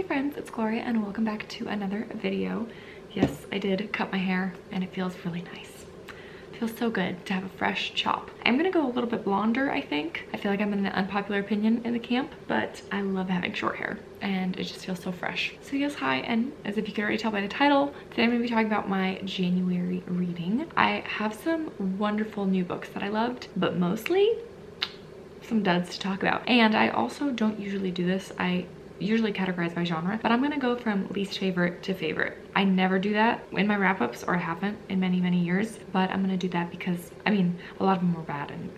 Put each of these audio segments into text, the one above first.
Hey friends, it's Gloria and welcome back to another video. Yes, I did cut my hair and it feels really nice. It feels so good to have a fresh chop. I'm gonna go a little bit blonder, I think. I feel like I'm in the unpopular opinion in the camp, but I love having short hair and it just feels so fresh. So yes, hi, and as if you could already tell by the title, today I'm gonna be talking about my January reading. I have some wonderful new books that I loved, but mostly some duds to talk about. And I also don't usually do this. I usually categorize by genre, but I'm gonna go from least favorite to favorite. I never do that in my wrap-ups, or I haven't in many years, but I'm gonna do that because I mean a lot of them were bad and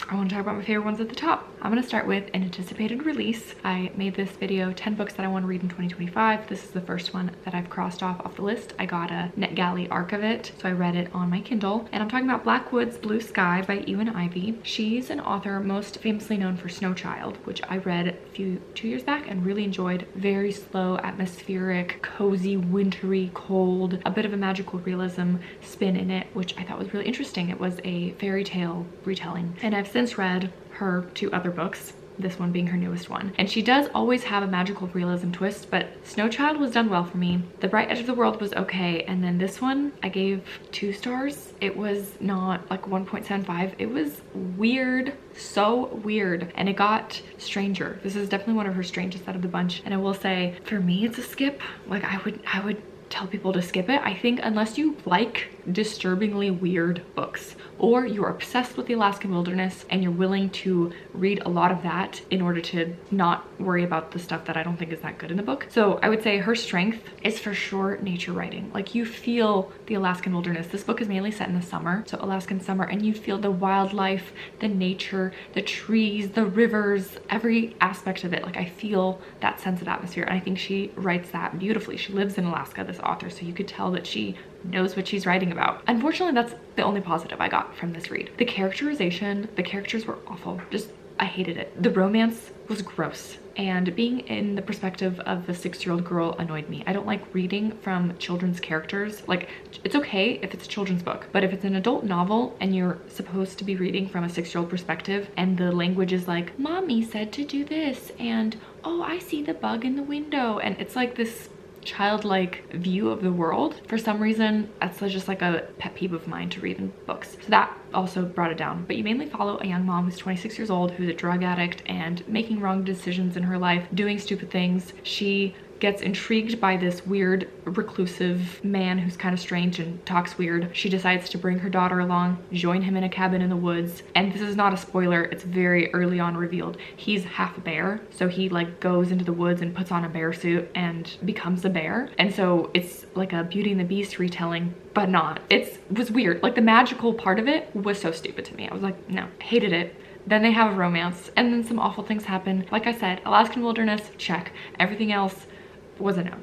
I want to talk about my favorite ones at the top. I'm going to start with an anticipated release. I made this video 10 books that I want to read in 2025. This is the first one that I've crossed off the list. I got a NetGalley arc of it, so I read it on my Kindle. And I'm talking about Blackwood's Blue Sky by Ewan Ivey. She's an author most famously known for Snow Child, which I read 2 years back and really enjoyed. Very slow, atmospheric, cozy, wintry, cold, a bit of a magical realism spin in it, which I thought was really interesting. It was a fairy tale retelling. And I've since read her 2 other books, this one being her newest one. And she does always have a magical realism twist, but Snow Child was done well for me. The Bright Edge of the World was okay, and then this one I gave 2 stars. It was not like 1.75. It was weird, so weird, and it got stranger. This is definitely one of her strangest out of the bunch, and I will say for me it's a skip. Like I would tell people to skip it. I think unless you like disturbingly weird books, or you're obsessed with the Alaskan wilderness and you're willing to read a lot of that in order to not worry about the stuff that I don't think is that good in the book. So I would say her strength is for sure nature writing. Like you feel the Alaskan wilderness. This book is mainly set in the summer, so Alaskan summer, and you feel the wildlife, the nature, the trees, the rivers, every aspect of it. Like I feel that sense of atmosphere, and I think she writes that beautifully. She lives in Alaska, this author, so you could tell that she knows what she's writing about. Unfortunately, that's the only positive I got from this read. The characterization, the characters were awful. Just, I hated it. The romance was gross. And being in the perspective of a 6-year-old girl annoyed me. I don't like reading from children's characters. Like, it's okay if it's a children's book, but if it's an adult novel and you're supposed to be reading from a 6-year-old perspective and the language is like, mommy said to do this, and oh, I see the bug in the window, and it's like this childlike view of the world. For some reason, that's just like a pet peeve of mine to read in books. So that also brought it down. But you mainly follow a young mom who's 26 years old, who's a drug addict and making wrong decisions in her life, doing stupid things. She gets intrigued by this weird reclusive man who's kind of strange and talks weird. She decides to bring her daughter along, join him in a cabin in the woods. And this is not a spoiler, it's very early on revealed. He's half bear, so he like goes into the woods and puts on a bear suit and becomes a bear. And so it's like a Beauty and the Beast retelling, but not. It was weird. Like the magical part of it was so stupid to me. I was like, no, hated it. Then they have a romance, and then some awful things happen. Like I said, Alaskan wilderness, check. Everything else was a no.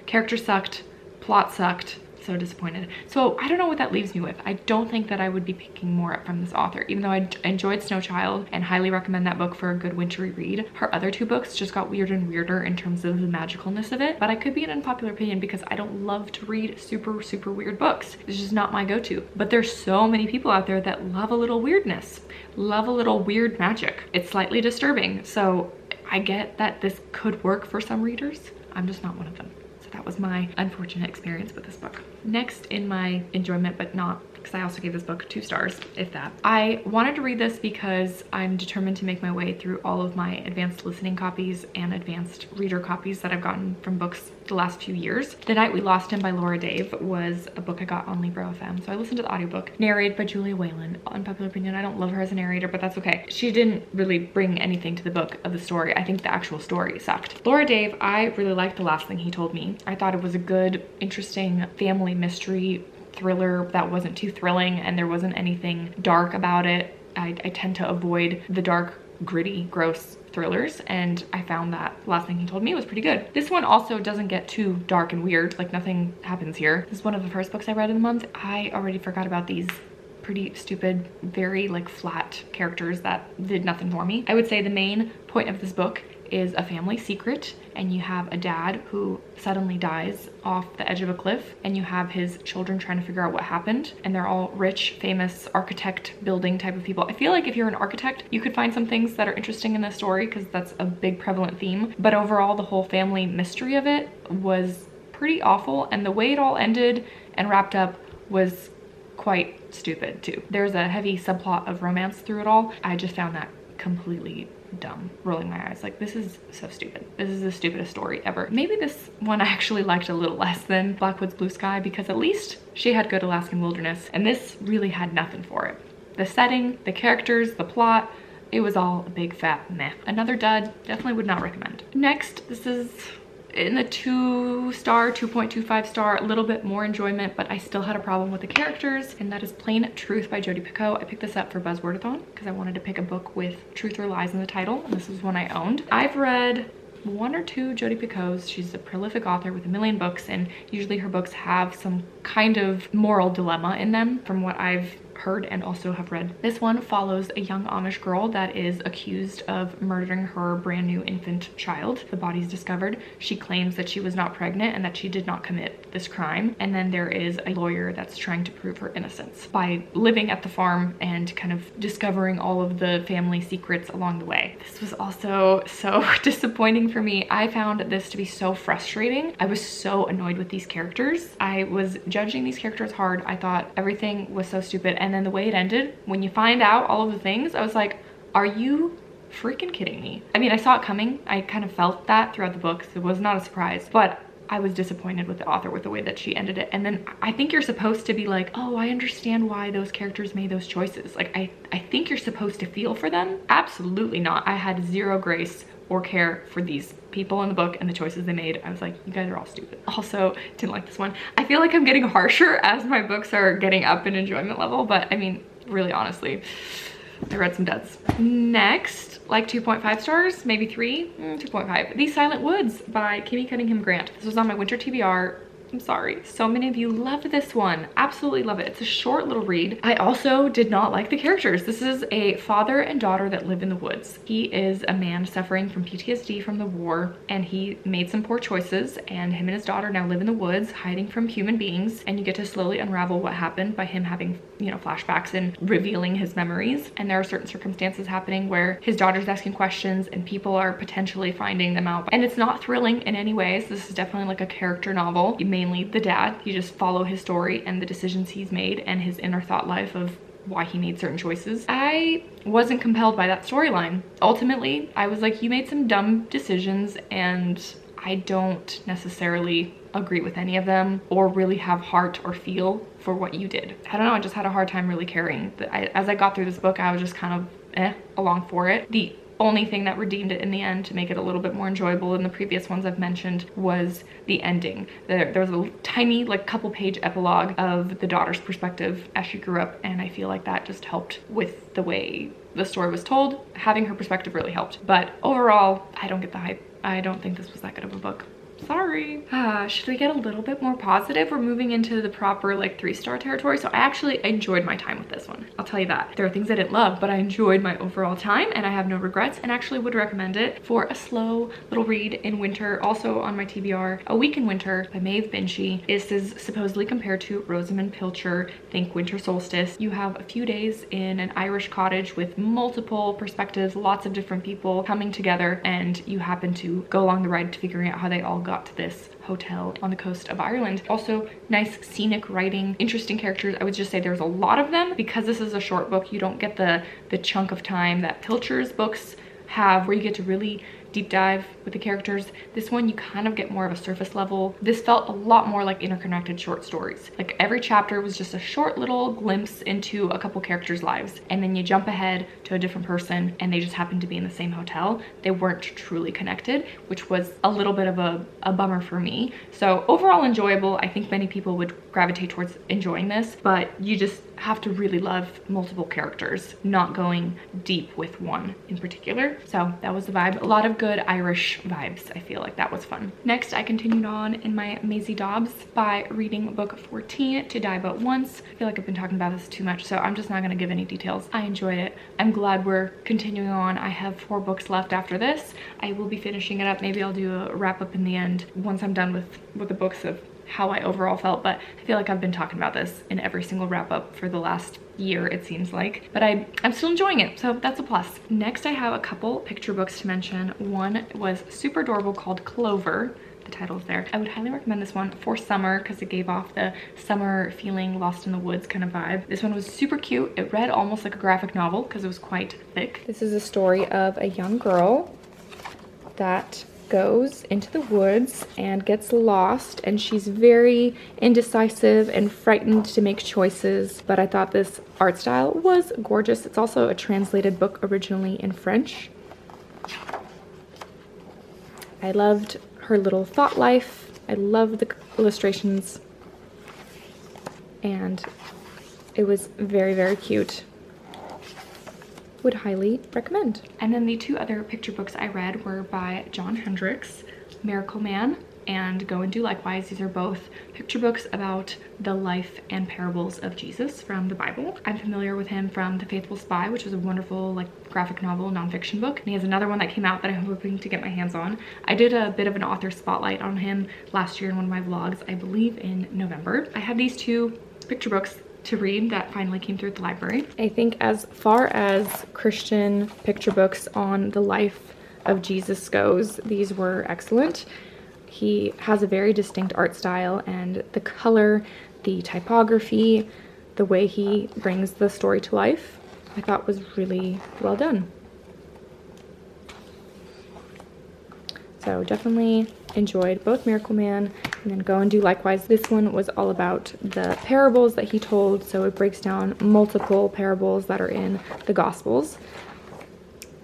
Character sucked, plot sucked, so disappointed. So I don't know what that leaves me with. I don't think that I would be picking more up from this author, even though I enjoyed Snow Child and highly recommend that book for a good wintry read. Her other 2 books just got weirder and weirder in terms of the magicalness of it, but I could be an unpopular opinion because I don't love to read super weird books. It's just not my go-to. But there's so many people out there that love a little weirdness, love a little weird magic. It's slightly disturbing, so I get that this could work for some readers. I'm just not one of them. So that was my unfortunate experience with this book. Next in my enjoyment, but not, because I also gave this book 2 stars, if that. I wanted to read this because I'm determined to make my way through all of my advanced listening copies and advanced reader copies that I've gotten from books the last few years. The Night We Lost Him by Laura Dave was a book I got on Libro FM, so I listened to the audiobook, narrated by Julia Whalen. Unpopular opinion, I don't love her as a narrator, but that's okay. She didn't really bring anything to the book of the story. I think the actual story sucked. Laura Dave, I really liked The Last Thing He Told Me. I thought it was a good, interesting family mystery thriller that wasn't too thrilling, and there wasn't anything dark about it. I tend to avoid the dark, gritty, gross thrillers, and I found that Last Thing He Told Me was pretty good. This one also doesn't get too dark and weird, like nothing happens here. This is one of the first books I read in the month. I already forgot about these pretty stupid, very like flat characters that did nothing for me. I would say the main point of this book is a family secret, and you have a dad who suddenly dies off the edge of a cliff, and you have his children trying to figure out what happened, and they're all rich, famous architect building type of people. I feel like if you're an architect, you could find some things that are interesting in this story because that's a big prevalent theme, but overall the whole family mystery of it was pretty awful, and the way it all ended and wrapped up was quite stupid too. There's a heavy subplot of romance through it all. I just found that completely dumb, rolling my eyes like, this is so stupid. This is the stupidest story ever. Maybe this one I actually liked a little less than Blackwood's Blue Sky because at least she had good Alaskan wilderness, and this really had nothing for it. The setting, the characters, the plot, it was all a big fat meh. Another dud, definitely would not recommend. Next, this is in the 2-star, 2.25 star, a little bit more enjoyment, but I still had a problem with the characters, and that is Plain Truth by Jodi Picoult. I picked this up for Buzzwordathon because I wanted to pick a book with truth or lies in the title, and this is one I owned. I've read 1 or 2 Jodi Picoult's. She's a prolific author with a million books, and usually her books have some kind of moral dilemma in them from what I've heard and also have read. This one follows a young Amish girl that is accused of murdering her brand new infant child. The body's discovered. She claims that she was not pregnant and that she did not commit this crime. And then there is a lawyer that's trying to prove her innocence by living at the farm and kind of discovering all of the family secrets along the way. This was also so disappointing for me. I found this to be so frustrating. I was so annoyed with these characters. I was judging these characters hard. I thought everything was so stupid. And then the way it ended, when you find out all of the things, I was like, are you freaking kidding me? I mean, I saw it coming. I kind of felt that throughout the book, so it was not a surprise, but I was disappointed with the author with the way that she ended it. And then I think you're supposed to be like, oh, I understand why those characters made those choices. Like, I think you're supposed to feel for them. Absolutely not. I had zero grace or care for these people in the book and the choices they made. I was like, you guys are all stupid. Also, didn't like this one. I feel like I'm getting harsher as my books are getting up in enjoyment level, but I mean, really honestly, I read some duds. Next, like 2.5 stars, maybe 3, 2.5. These Silent Woods by Kimmy Cunningham Grant. This was on my winter TBR. I'm sorry, so many of you loved this one. Absolutely love it. It's a short little read. I also did not like the characters. This is a father and daughter that live in the woods. He is a man suffering from PTSD from the war, and he made some poor choices, and him and his daughter now live in the woods hiding from human beings, and you get to slowly unravel what happened by him having, you know, flashbacks and revealing his memories. And there are certain circumstances happening where his daughter's asking questions and people are potentially finding them out. And it's not thrilling in any ways. This is definitely like a character novel. Mainly the dad. You just follow his story and the decisions he's made and his inner thought life of why he made certain choices. I wasn't compelled by that storyline. Ultimately, I was like, you made some dumb decisions and I don't necessarily agree with any of them or really have heart or feel for what you did. I don't know, I just had a hard time really caring. As I got through this book, I was just kind of along for it. The only thing that redeemed it in the end to make it a little bit more enjoyable than the previous ones I've mentioned was the ending. There was a tiny, like, couple page epilogue of the daughter's perspective as she grew up, and I feel like that just helped with the way the story was told. Having her perspective really helped. But overall, I don't get the hype. I don't think this was that good of a book. Sorry. Should we get a little bit more positive? We're moving into the proper like 3-star territory. So I actually enjoyed my time with this one. I'll tell you that. There are things I didn't love, but I enjoyed my overall time and I have no regrets and actually would recommend it for a slow little read in winter. Also on my TBR, A Week in Winter by Maeve Binchy. This is supposedly compared to Rosamund Pilcher, think winter solstice. You have a few days in an Irish cottage with multiple perspectives, lots of different people coming together, and you happen to go along the ride to figuring out how they all got to this hotel on the coast of Ireland. Also nice scenic writing, interesting characters. I would just say there's a lot of them. Because this is a short book, you don't get the chunk of time that Pilcher's books have where you get to really deep dive with the characters. This one, you kind of get more of a surface level. This felt a lot more like interconnected short stories. Like every chapter was just a short little glimpse into a couple characters' lives, and then you jump ahead to a different person and they just happen to be in the same hotel. They weren't truly connected, which was a little bit of a bummer for me. So overall enjoyable. I think many people would gravitate towards enjoying this, but you just have to really love multiple characters, not going deep with one in particular. So that was the vibe. A lot of good Irish beach vibes. I feel like that was fun. Next, I continued on in my Maisie Dobbs by reading book 14, To Die But Once. I feel like I've been talking about this too much, so I'm just not gonna give any details. I enjoyed it. I'm glad we're continuing on. I have 4 books left after this. I will be finishing it up. Maybe I'll do a wrap up in the end once I'm done with the books of how I overall felt, but I feel like I've been talking about this in every single wrap up for the last year, it seems like, but I'm still enjoying it, so that's a plus. Next, I have a couple picture books to mention. One was super adorable called Clover. The title is there. I would highly recommend this one for summer because it gave off the summer feeling, lost in the woods kind of vibe. This one was super cute. It read almost like a graphic novel because it was quite thick. This is a story of a young girl that goes into the woods and gets lost, and she's very indecisive and frightened to make choices, but I thought this art style was gorgeous. It's also a translated book originally in French. I loved her little thought life. I love the illustrations, and it was very, very cute. Would highly recommend. And then the 2 other picture books I read were by John Hendricks, Miracle Man and Go and Do Likewise. These are both picture books about the life and parables of Jesus from the Bible. I'm familiar with him from The Faithful Spy, which was a wonderful like graphic novel nonfiction book. And he has another one that came out that I'm hoping to get my hands on. I did a bit of an author spotlight on him last year in one of my vlogs, I believe in November. I have these 2 picture books to read that finally came through at the library. I think as far as Christian picture books on the life of Jesus goes, these were excellent. He has a very distinct art style, and the color, the typography, the way he brings the story to life, I thought was really well done. So definitely enjoyed both Miracle Man and then Go and Do Likewise. This one was all about the parables that he told, so it breaks down multiple parables that are in the Gospels.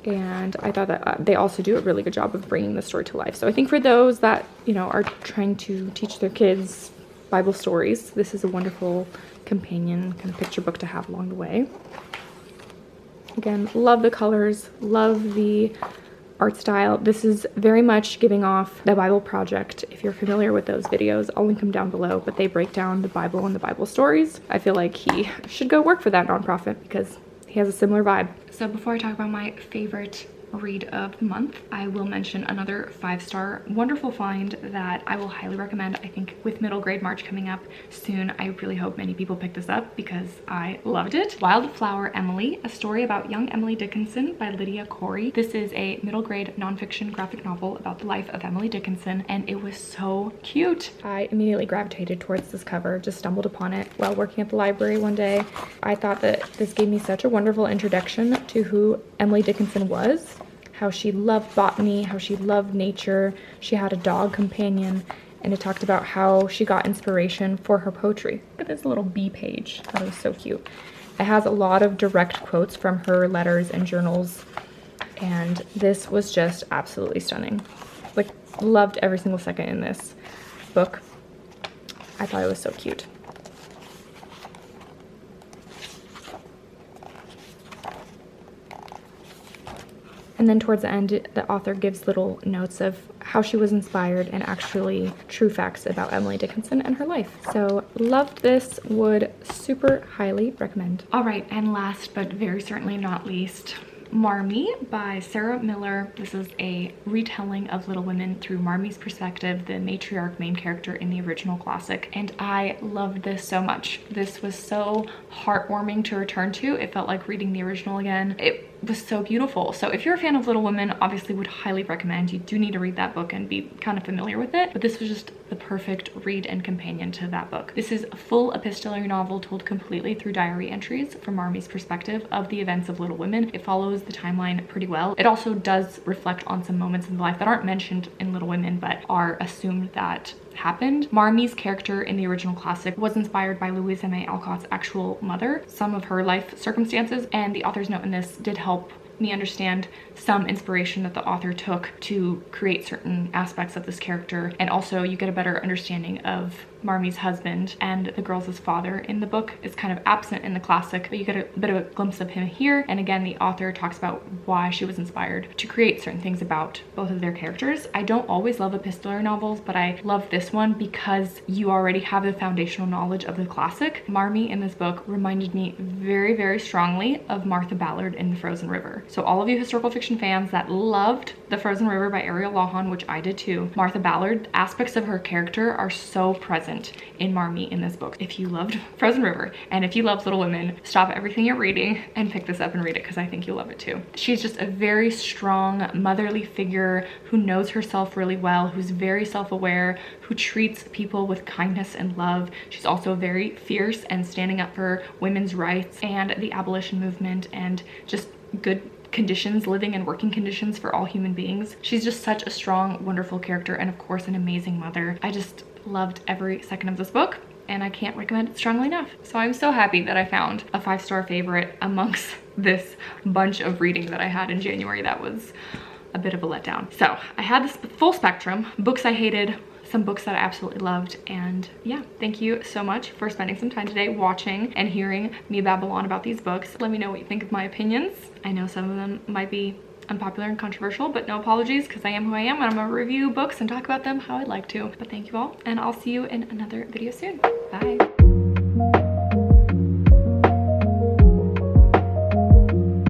And I thought that they also do a really good job of bringing the story to life. So I think for those that, you know, are trying to teach their kids Bible stories, this is a wonderful companion kind of picture book to have along the way. Again, love the colors, love the art style. This is very much giving off the Bible Project. If you're familiar with those videos, I'll link them down below, but they break down the Bible and the Bible stories. I feel like he should go work for that nonprofit because he has a similar vibe. So before I talk about my favorite read of the month, I will mention another 5-star wonderful find that I will highly recommend. I think with middle grade March coming up soon, I really hope many people pick this up because I loved it. Wildflower Emily, a story about young Emily Dickinson by Lydia Corey. This is a middle grade nonfiction graphic novel about the life of Emily Dickinson, and it was so cute. I immediately gravitated towards this cover, just stumbled upon it while working at the library one day. I thought that this gave me such a wonderful introduction to who Emily Dickinson was, how she loved botany, how she loved nature. She had a dog companion, and it talked about how she got inspiration for her poetry. Look at this little bee page. That was so cute. It has a lot of direct quotes from her letters and journals, and this was just absolutely stunning. Like, loved every single second in this book. I thought it was so cute. And then towards the end, the author gives little notes of how she was inspired and actually true facts about Emily Dickinson and her life. So loved this, would super highly recommend. All right, and last but very certainly not least, Marmee by Sarah Miller. This is a retelling of Little Women through Marmee's perspective, the matriarch main character in the original classic, and I loved this so much. This was so heartwarming to return to. It felt like reading the original again. It was so beautiful. So if you're a fan of Little Women, obviously would highly recommend. You do need to read that book and be kind of familiar with it, but this was just the perfect read and companion to that book. This is a full epistolary novel told completely through diary entries from Marmee's perspective of the events of Little Women. It follows the timeline pretty well. It also does reflect on some moments in life that aren't mentioned in Little Women but are assumed that happened. Marmee's character in the original classic was inspired by Louisa May Alcott's actual mother, some of her life circumstances, and the author's note in this did help me understand some inspiration that the author took to create certain aspects of this character, and also you get a better understanding of Marmee's husband and the girls' father in the book is kind of absent in the classic, but you get a bit of a glimpse of him here. And again, the author talks about why she was inspired to create certain things about both of their characters. I don't always love epistolary novels, but I love this one because you already have the foundational knowledge of the classic. Marmee in this book reminded me very, very strongly of Martha Ballard in The Frozen River. So all of you historical fiction fans that loved The Frozen River by Ariel Lawhon, which I did too, Martha Ballard, aspects of her character are so present in Marmee in this book. If you loved Frozen River and if you love Little Women, stop everything you're reading and pick this up and read it because I think you'll love it too. She's just a very strong motherly figure who knows herself really well, who's very self-aware, who treats people with kindness and love. She's also very fierce and standing up for women's rights and the abolition movement and just good conditions, living and working conditions for all human beings. She's just such a strong, wonderful character, and of course an amazing mother. I just loved every second of this book and I can't recommend it strongly enough. So I'm so happy that I found a 5-star favorite amongst this bunch of reading that I had in January. That was a bit of a letdown. So I had this full spectrum, books I hated, some books that I absolutely loved, and yeah, thank you so much for spending some time today watching and hearing me babble on about these books. Let me know what you think of my opinions. I know some of them might be unpopular and controversial, but no apologies because I am who I am and I'm gonna review books and talk about them how I'd like to. But thank you all, and I'll see you in another video soon. Bye.